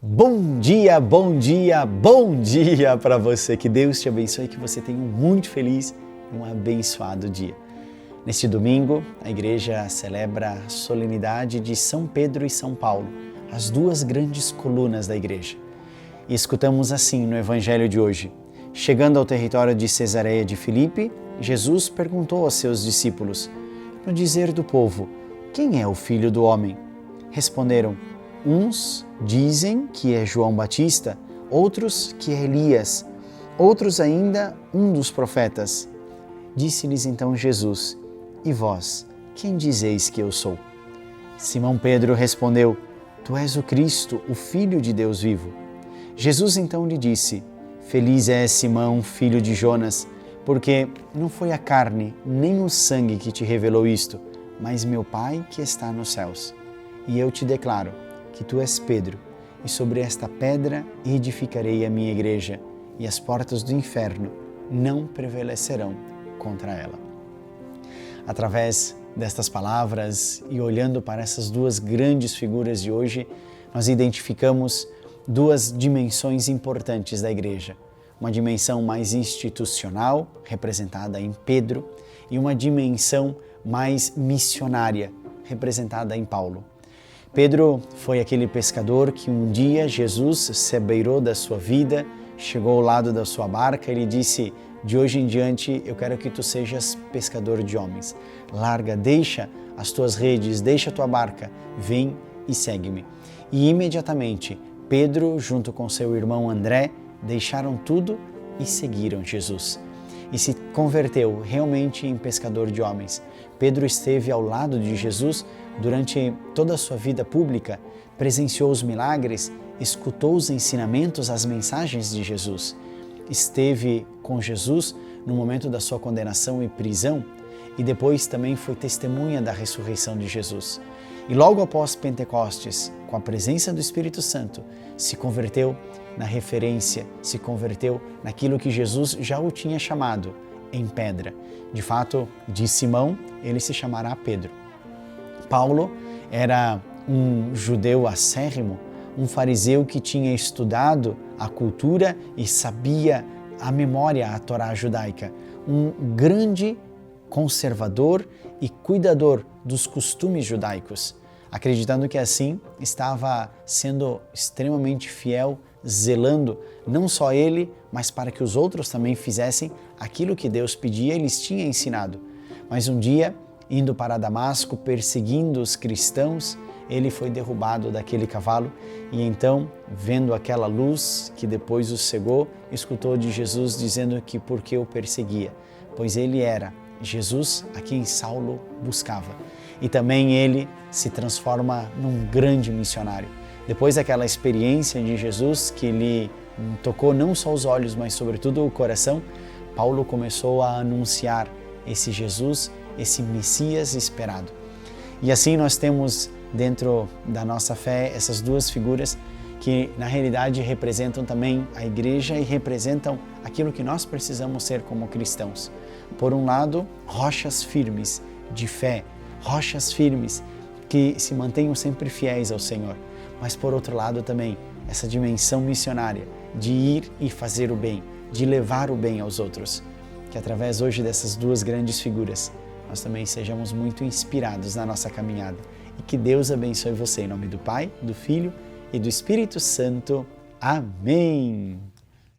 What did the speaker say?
Bom dia, bom dia, bom dia para você. Que Deus te abençoe e que você tenha um muito feliz e um abençoado dia. Neste domingo, a igreja celebra a solenidade de São Pedro e São Paulo, as duas grandes colunas da igreja. E escutamos assim no evangelho de hoje. Chegando ao território de Cesareia de Filipe, Jesus perguntou aos seus discípulos: no dizer do povo, quem é o Filho do Homem? Responderam: uns dizem que é João Batista, outros que é Elias, outros ainda um dos profetas. Disse-lhes então Jesus: e vós, quem dizeis que eu sou? Simão Pedro respondeu: tu és o Cristo, o Filho de Deus vivo. Jesus então lhe disse: feliz é Simão, filho de Jonas, porque não foi a carne nem o sangue que te revelou isto, mas meu Pai que está nos céus. E eu te declaro que tu és Pedro, e sobre esta pedra edificarei a minha igreja, e as portas do inferno não prevalecerão contra ela. Através destas palavras e olhando para essas duas grandes figuras de hoje, nós identificamos duas dimensões importantes da igreja. Uma dimensão mais institucional, representada em Pedro, e uma dimensão mais missionária, representada em Paulo. Pedro foi aquele pescador que um dia Jesus se abeirou da sua vida, chegou ao lado da sua barca e lhe disse: de hoje em diante eu quero que tu sejas pescador de homens. Larga, deixa as tuas redes, deixa a tua barca, vem e segue-me. E imediatamente Pedro, junto com seu irmão André, deixaram tudo e seguiram Jesus. E se converteu realmente em pescador de homens. Pedro esteve ao lado de Jesus durante toda a sua vida pública, presenciou os milagres, escutou os ensinamentos, as mensagens de Jesus. Esteve com Jesus no momento da sua condenação e prisão e depois também foi testemunha da ressurreição de Jesus. E logo após Pentecostes, com a presença do Espírito Santo, se converteu na referência, se converteu naquilo que Jesus já o tinha chamado, em pedra. De fato, de Simão, ele se chamará Pedro. Paulo era um judeu acérrimo, um fariseu que tinha estudado a cultura e sabia a memória, a Torá judaica, um grande conservador e cuidador dos costumes judaicos, acreditando que assim estava sendo extremamente fiel, zelando não só ele, mas para que os outros também fizessem aquilo que Deus pedia e lhes tinha ensinado. Mas um dia, indo para Damasco, perseguindo os cristãos, ele foi derrubado daquele cavalo e então, vendo aquela luz que depois o cegou, escutou de Jesus dizendo que porque o perseguia, pois ele era Jesus a quem Saulo buscava. E também ele se transforma num grande missionário. Depois daquela experiência de Jesus que lhe tocou não só os olhos, mas sobretudo o coração, Paulo começou a anunciar esse Jesus, esse Messias esperado. E assim nós temos dentro da nossa fé essas duas figuras que na realidade representam também a igreja e representam aquilo que nós precisamos ser como cristãos. Por um lado, rochas firmes de fé, rochas firmes que se mantenham sempre fiéis ao Senhor. Mas por outro lado também, essa dimensão missionária de ir e fazer o bem, de levar o bem aos outros. Que através hoje dessas duas grandes figuras, nós também sejamos muito inspirados na nossa caminhada. E que Deus abençoe você em nome do Pai, do Filho e do Espírito Santo. Amém!